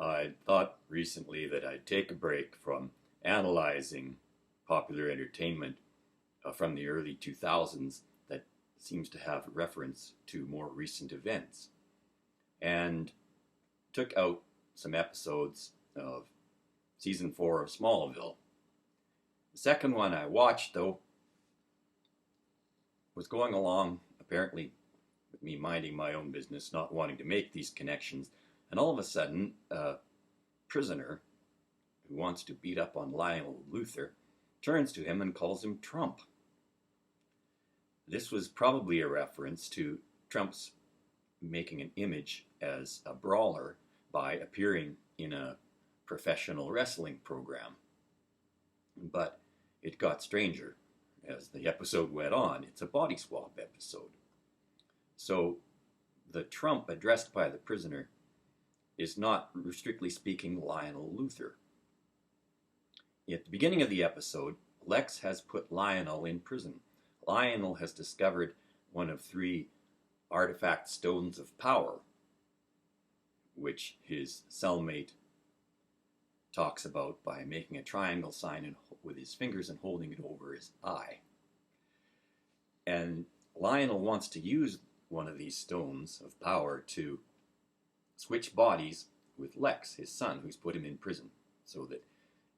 I thought recently that I'd take a break from analyzing popular entertainment from the early 2000s that seems to have reference to more recent events, and took out some episodes of season 4 of Smallville. The second one I watched, though, was going along apparently with me minding my own business, not wanting to make these connections, and all of a sudden, a prisoner who wants to beat up on Lionel Luthor turns to him and calls him Trump. This was probably a reference to Trump's making an image as a brawler by appearing in a professional wrestling program. But it got stranger as the episode went on. It's a body swap episode. So the Trump addressed by the prisoner is not, strictly speaking, Lionel Luthor. At the beginning of the episode, Lex has put Lionel in prison. Lionel has discovered one of 3 artifact stones of power, which his cellmate talks about by making a triangle sign with his fingers and holding it over his eye. And Lionel wants to use one of these stones of power to switch bodies with Lex, his son, who's put him in prison, so that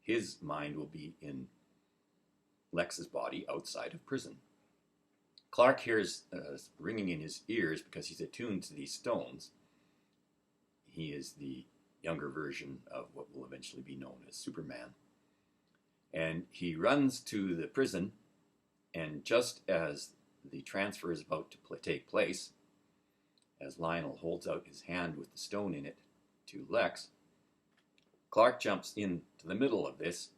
his mind will be in Lex's body outside of prison. Clark hears ringing in his ears because he's attuned to these stones. He is the younger version of what will eventually be known as Superman. And he runs to the prison, and just as the transfer is about to take place, as Lionel holds out his hand with the stone in it to Lex, Clark jumps into the middle of this,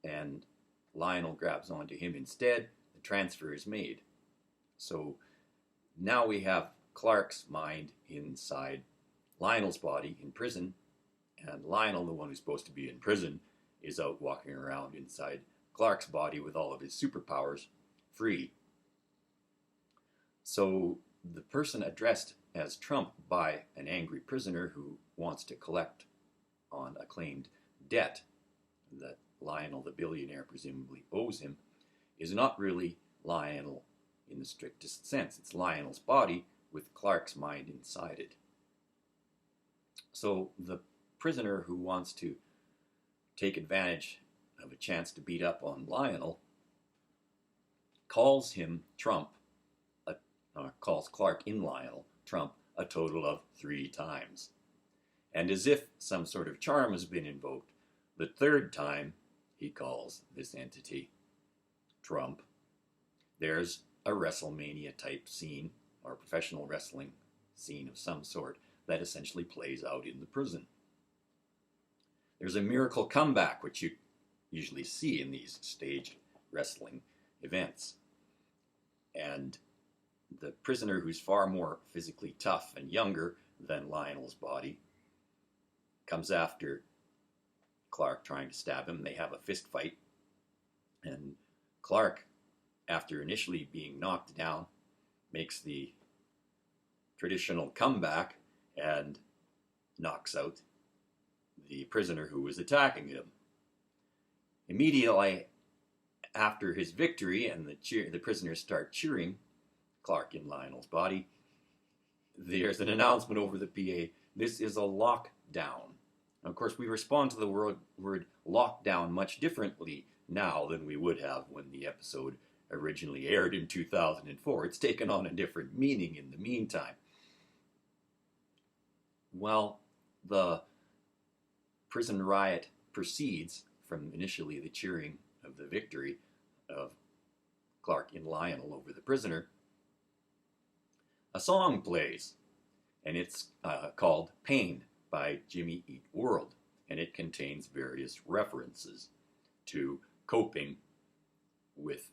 and Lionel grabs onto him instead. The transfer is made. So now we have Clark's mind inside Lionel's body in prison, and Lionel, the one who's supposed to be in prison, is out walking around inside Clark's body with all of his superpowers free. So the person addressed as Trump by an angry prisoner who wants to collect on a claimed debt that Lionel the billionaire presumably owes him is not really Lionel in the strictest sense. It's Lionel's body with Clark's mind inside it. So the prisoner who wants to take advantage of a chance to beat up on Lionel calls him Trump, calls Clark in Lionel Trump a total of 3 times. And as if some sort of charm has been invoked, the 3rd time he calls this entity Trump, there's a WrestleMania type scene, or professional wrestling scene of some sort, that essentially plays out in the prison. There's a miracle comeback, which you usually see in these staged wrestling events. And the prisoner, who's far more physically tough and younger than Lionel's body, comes after Clark trying to stab him. They have a fist fight, and Clark, after initially being knocked down, makes the traditional comeback and knocks out the prisoner who was attacking him. Immediately after his victory and the prisoners start cheering Clark in Lionel's body, there's an announcement over the PA, this is a lockdown. Of course, we respond to the word lockdown much differently now than we would have when the episode originally aired in 2004. It's taken on a different meaning in the meantime. Well, the prison riot proceeds from initially the cheering of the victory of Clark in Lionel over the prisoner. A song plays, and it's called Pain by Jimmy Eat World, and it contains various references to coping with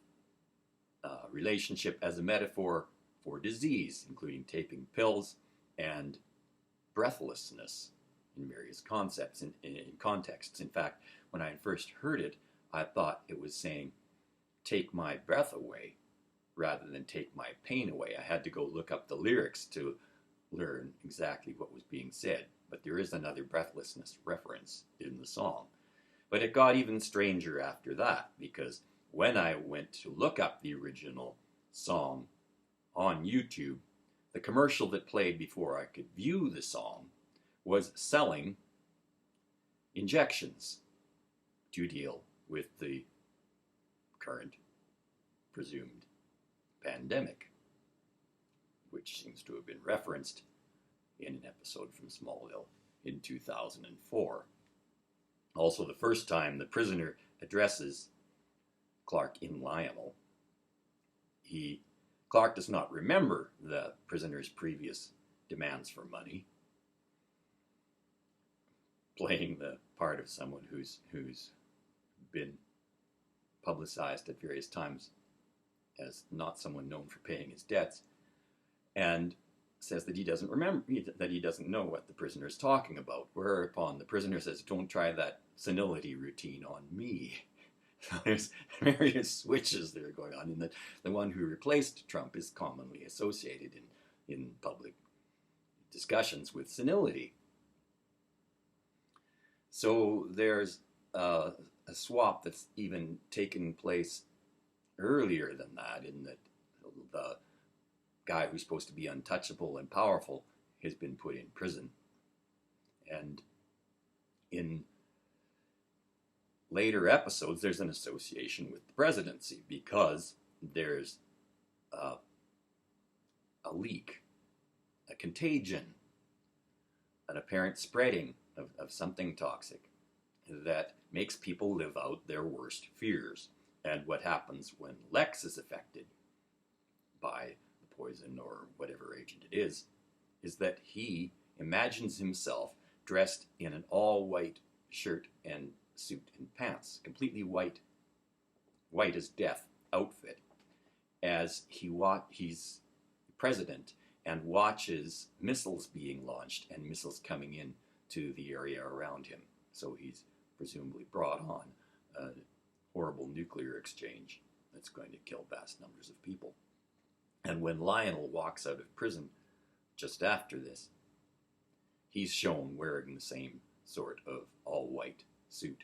relationship as a metaphor for disease, including taking pills and breathlessness in various concepts in contexts. In fact, when I first heard it, I thought it was saying, take my breath away, rather than take my pain away. I had to go look up the lyrics to learn exactly what was being said. but there is another Breathlessness reference in the song. But it got even stranger after that, because when I went to look up the original song on YouTube, the commercial that played before I could view the song was selling injections to deal with the current presumed pandemic, which seems to have been referenced in an episode from Smallville in 2004. Also, the first time the prisoner addresses Clark in Lionel, Clark does not remember the prisoner's previous demands for money, playing the part of someone who's been publicized at various times as not someone known for paying his debts, and says that he doesn't remember, that he doesn't know what the prisoner is talking about, whereupon the prisoner says, "Don't try that senility routine on me." There's various switches that are going on, and the one who replaced Trump is commonly associated in public discussions with senility. So there's a swap that's even taken place earlier than that, in that the guy who's supposed to be untouchable and powerful has been put in prison. And in later episodes, there's an association with the presidency, because there's a leak, a contagion, an apparent spreading of something toxic that makes people live out their worst fears. And what happens when Lex is affected by the poison or whatever agent it is that he imagines himself dressed in an all-white shirt and suit and pants, completely white as death outfit, as he's president and watches missiles being launched and missiles coming in to the area around him. So he's presumably brought on a horrible nuclear exchange that's going to kill vast numbers of people. And when Lionel walks out of prison just after this, he's shown wearing the same sort of all-white suit